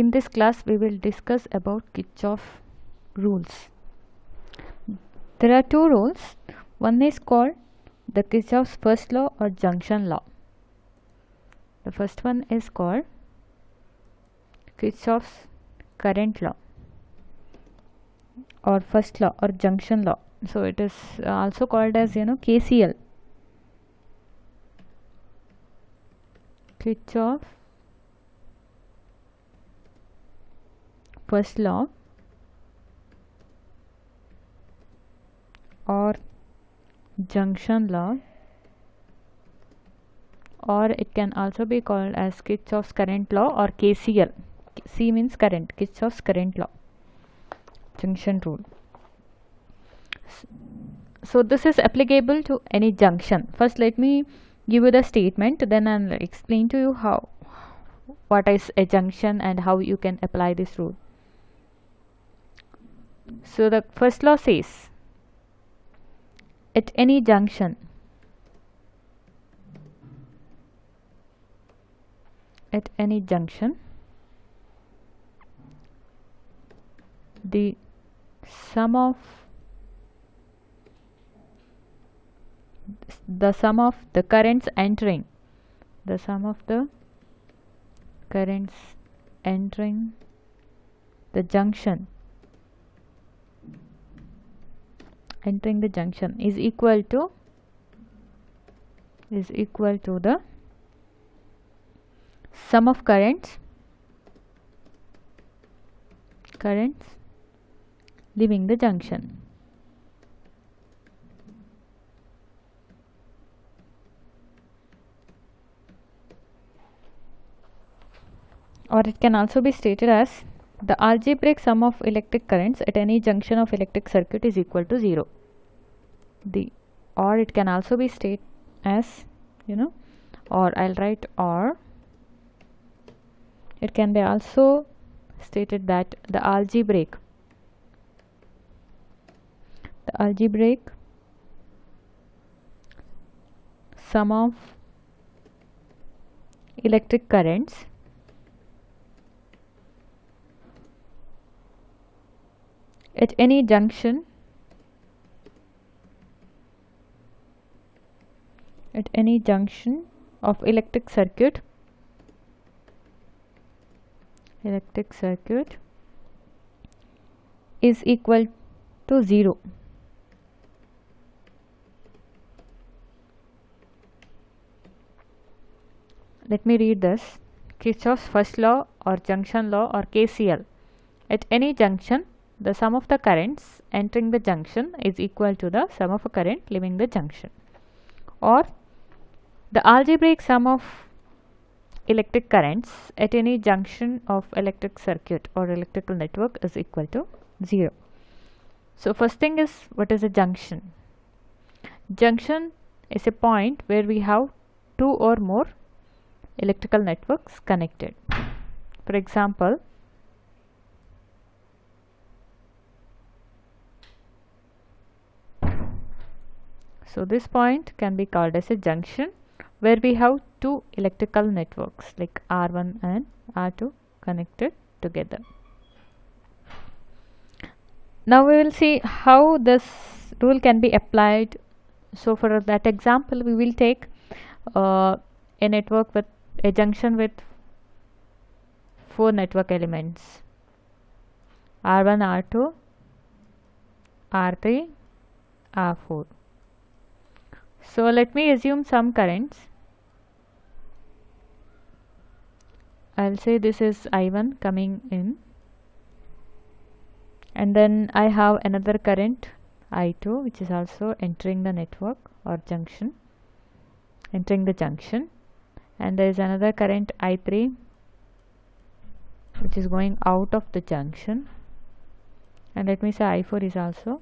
In this class we will discuss about Kirchhoff rules. There are two rules. One is called the Kirchhoff's first law or junction law. The first one is called Kirchhoff's current law or first law or junction law. So it is also called as KCL. Kirchhoff first law or junction law, or it can also be called as Kirchhoff's current law or KCL. C means current, Kirchhoff's current law, junction rule. So this is applicable to any junction. First let me give you the statement, then I'll explain to you what is a junction and how you can apply this rule. So the first law says, at any junction, the sum of the currents entering the junction is equal to the sum of currents leaving the junction. Or it can also be stated as the algebraic sum of electric currents at any junction of electric circuit is equal to 0. Or it can also be stated as or I'll write or. It can be also stated that the algebraic sum of electric currents at any junction of electric circuit is equal to 0. Let me read this. Kirchhoff's first law or junction law or KCL. At any junction, the sum of the currents entering the junction is equal to the sum of a current leaving the junction. Or the algebraic sum of electric currents at any junction of electric circuit or electrical network is equal to 0. So first thing is, what is a junction? Junction is a point where we have two or more electrical networks connected. For example, so this point can be called as a junction where we have two electrical networks like R1 and R2 connected together. Now we will see how this rule can be applied. So for that example, we will take a network with a junction with 4 network elements: R1, R2, R3, R4. So let me assume some currents. I'll say this is I1 coming in, and then I have another current I2 which is also entering the network or junction, entering the junction, and there is another current I3 which is going out of the junction, and let me say I4 is also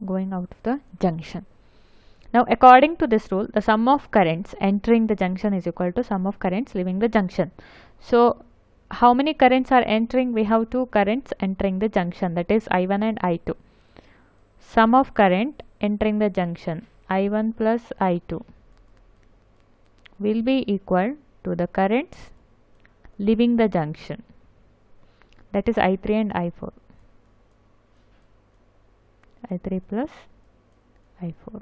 going out of the junction. Now according to this rule, the sum of currents entering the junction is equal to sum of currents leaving the junction. So how many currents are entering? We have two currents entering the junction, that is I1 and I2. Sum of current entering the junction, I1 plus I2, will be equal to the currents leaving the junction, that is I3 and I4, I3 plus I4.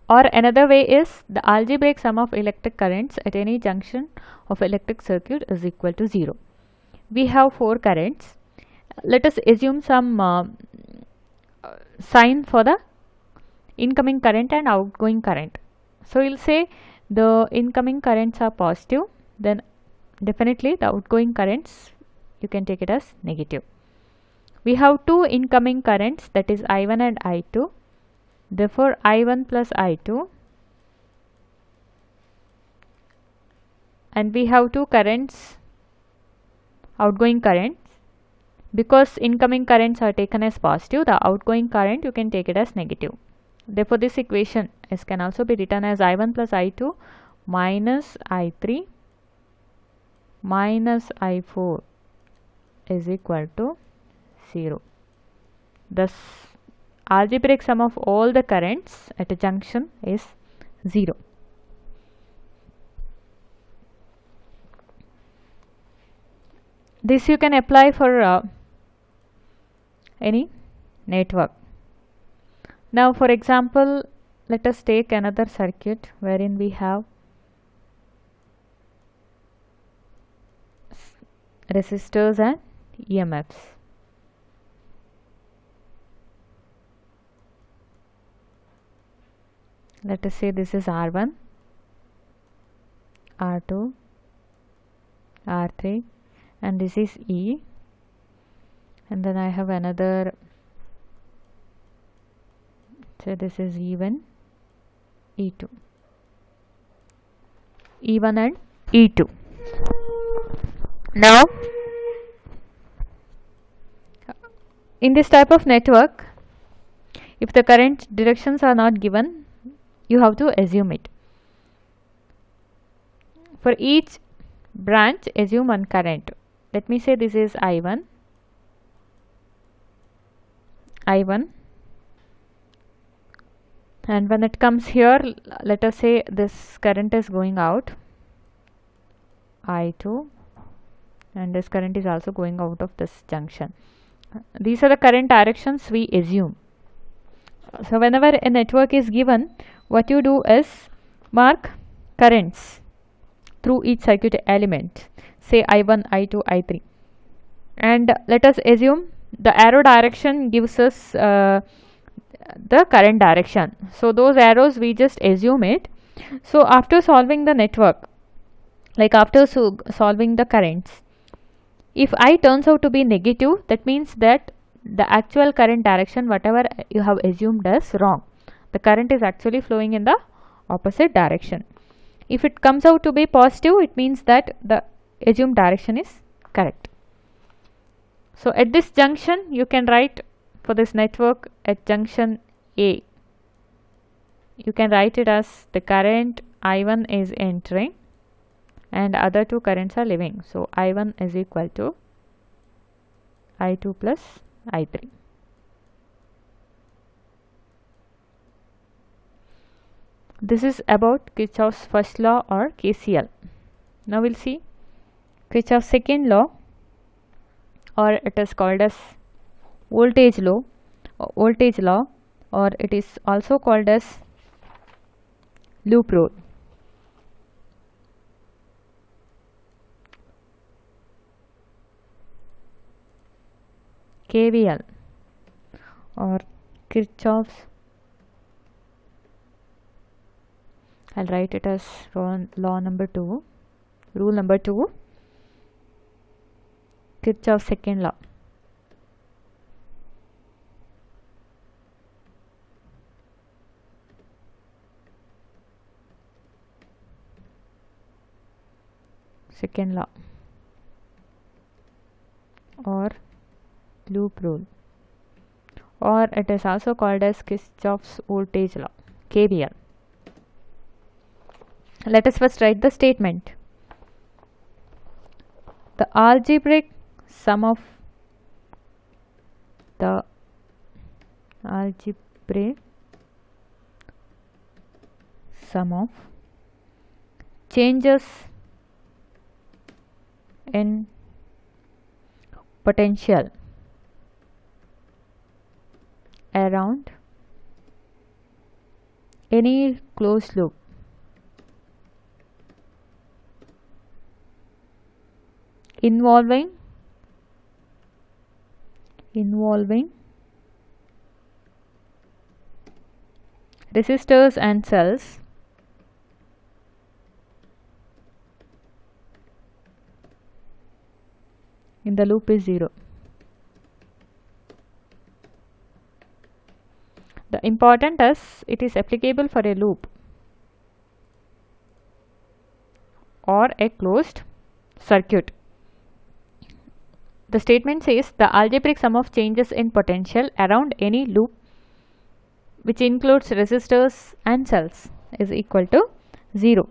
Or another way is the algebraic sum of electric currents at any junction of electric circuit is equal to 0. We have 4 currents. Let us assume some sign for the incoming current and outgoing current. So we'll say the incoming currents are positive, then definitely the outgoing currents you can take it as negative. We have 2 incoming currents, that is I1 and I2. Therefore I1 plus I2, and we have 2 currents, outgoing currents. Because incoming currents are taken as positive, the outgoing current you can take it as negative. Therefore this equation can also be written as I1 plus I2 minus I3 minus I4 is equal to 0. Thus algebraic sum of all the currents at a junction is 0. This you can apply for any network. Now for example, let us take another circuit wherein we have resistors and EMFs. Let us say this is R1, R2, R3, and this is E, and then I have another, so this is E1, E2, E1 and E2. Now in this type of network, if the current directions are not given, you have to assume it. For each branch, assume one current. Let me say this is I1, and when it comes here, let us say this current is going out, I2, and this current is also going out of this junction. These are the current directions we assume. So whenever a network is given, what you do is mark currents through each circuit element, say I1, I2, I3, and let us assume the arrow direction gives us the current direction. So those arrows we just assume it. So after solving the network, like after solving the currents, if I turns out to be negative, that means that the actual current direction whatever you have assumed is wrong. The current is actually flowing in the opposite direction. If it comes out to be positive, it means that the assumed direction is correct. So at this junction, you can write for this network at junction A, you can write it as the current I1 is entering and other 2 currents are leaving. So I1 is equal to I2 plus I3. This is about Kirchhoff's first law or KCL. Now we'll see Kirchhoff's second law, or it is called as voltage law, or it is also called as loop rule. KVL or Kirchhoff's, I'll write it as law number 2, rule number 2, Kirchhoff's second law. Second law or loop rule, or it is also called as Kirchhoff's voltage law, KVL. Let us first write the statement. The algebraic sum of changes in potential around any closed loop involving resistors and cells in the loop is 0. The important is it is applicable for a loop or a closed circuit. The statement says the algebraic sum of changes in potential around any loop which includes resistors and cells is equal to 0.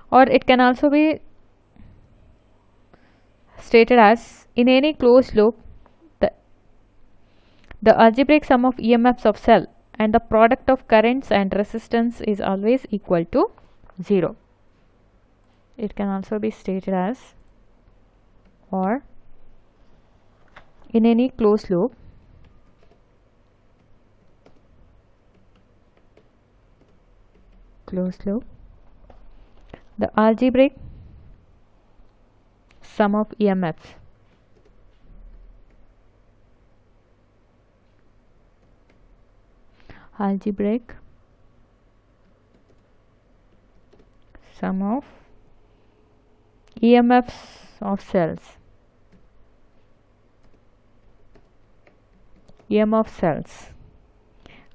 Or it can also be stated as in any closed loop the algebraic sum of EMFs of cell and the product of currents and resistance is always equal to 0. It can also be stated as or in any closed loop the algebraic sum of EMFs algebraic sum of EMFs of cells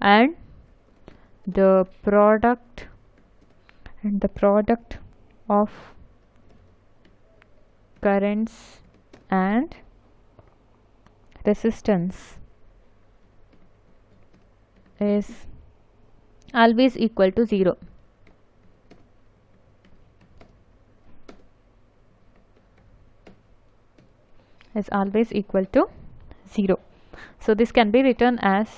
and the product of currents and resistance is always equal to 0. So this can be written as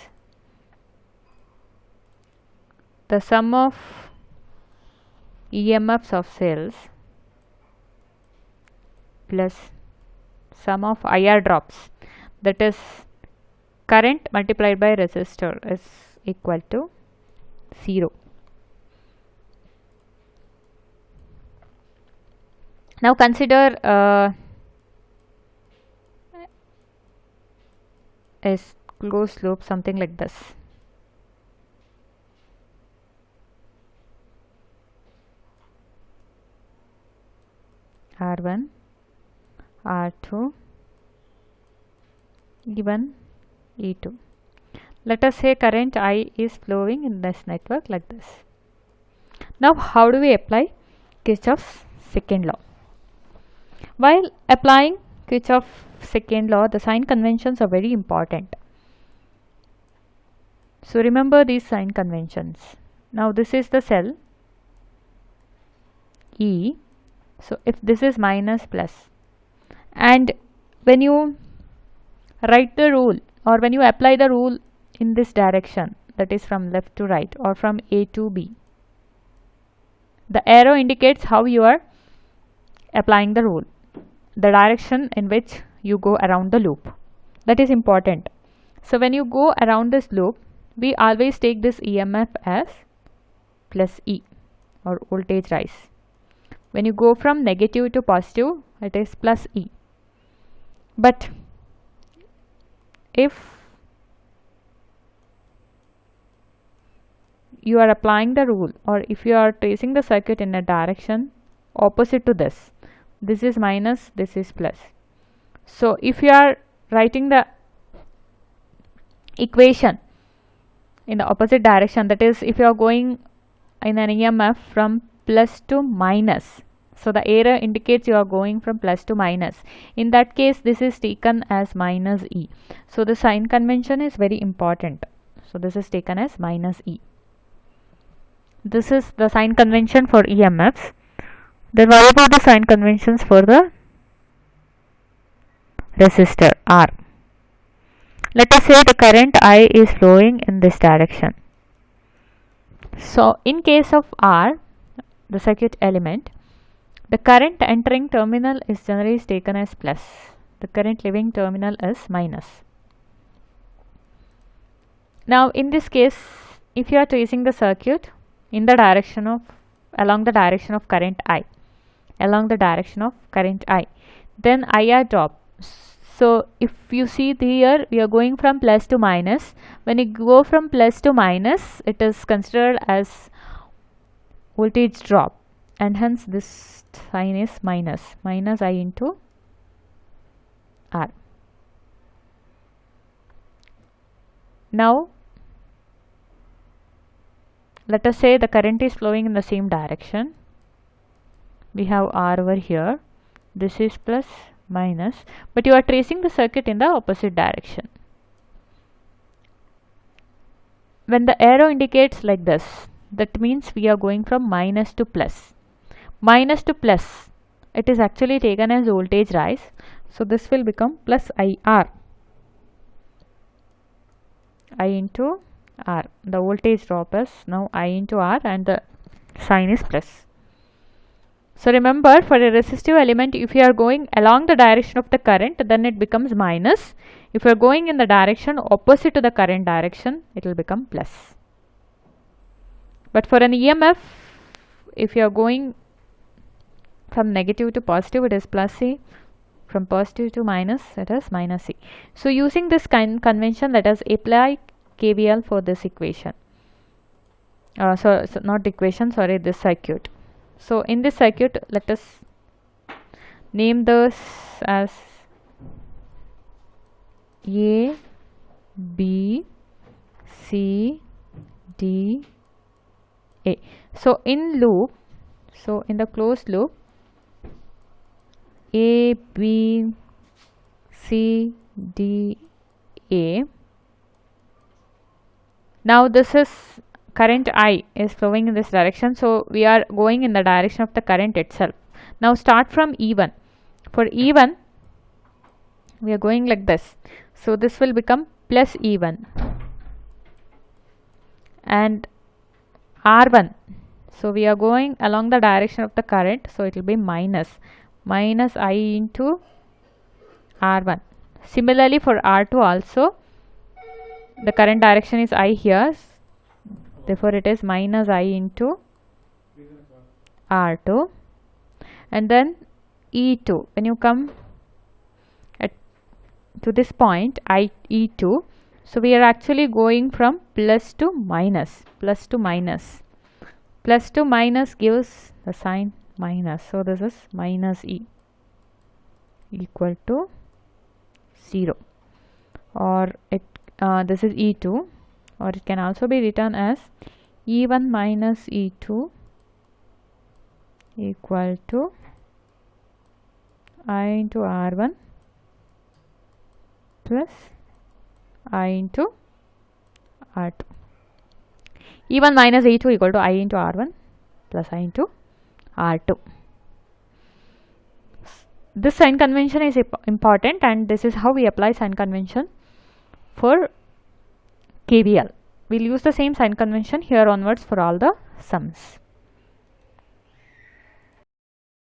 the sum of EMFs of cells plus sum of IR drops, that is current multiplied by resistor, is equal to 0. Now consider a closed loop something like this. R1, R2, E1, E2. Let us say current I is flowing in this network like this. Now how do we apply Kirchhoff's second law? While applying Kirchhoff's second law, the sign conventions are very important. So remember these sign conventions. Now this is the cell E. So if this is minus plus, and when you write the rule or when you apply the rule in this direction, that is from left to right or from A to B, the arrow indicates how you are applying the rule, the direction in which you go around the loop. That is important. So when you go around this loop, we always take this EMF as plus E or voltage rise. When you go from negative to positive, it is plus E. But if you are applying the rule or if you are tracing the circuit in a direction opposite to this, this is minus, this is plus. So if you are writing the equation in the opposite direction, that is if you are going in an EMF from plus to minus, so the arrow indicates you are going from plus to minus. In that case, this is taken as minus E. So the sign convention is very important. So this is taken as minus E. This is the sign convention for EMFs. Then what about the sign conventions for the resistor R? Let us say the current I is flowing in this direction. So in case of R, the circuit element, the current entering terminal is generally taken as plus. The current leaving terminal is minus. Now in this case, if you are tracing the circuit in the direction of along the direction of current I, then IR drop. So if you see here, we are going from plus to minus. When you go from plus to minus, it is considered as voltage drop, and hence this sign is minus I into R. Now let us say the current is flowing in the same direction. We have R over here. This is plus minus, but you are tracing the circuit in the opposite direction. When the arrow indicates like this, that means we are going from minus to plus. Minus to plus, it is actually taken as voltage rise. So this will become plus IR. I into R. The voltage drop is now I into R and the sign is plus. So remember, for a resistive element, if you are going along the direction of the current, then it becomes minus. If you are going in the direction opposite to the current direction, it will become plus. But for an EMF, if you are going from negative to positive, it is plus E. From positive to minus, it is minus E. So using this convention, let us apply KVL for this equation. So not equation, sorry, this circuit. So in this circuit, let us name this as A, B, C, D, A. So in loop, so in the closed loop, A, B, C, D, A. Now this is current I is flowing in this direction, so we are going in the direction of the current itself. Now start from E1. For E1, we are going like this. So this will become plus E1 and R1. So we are going along the direction of the current, so it will be minus I into R1. Similarly for R2 also, the current direction is I here, therefore it is minus I into R2. And then E2, when you come to this point, E2, so we are actually going from plus to minus. Plus to minus gives the sign minus, so this is minus E equal to 0, or this is E2, or it can also be written as E1 minus E2 equal to I into R1 plus I into R2. E1 minus E2 equal to I into R1 plus I into R2. This sign convention is important, and this is how we apply sign convention for KVL. We'll use the same sign convention here onwards for all the sums.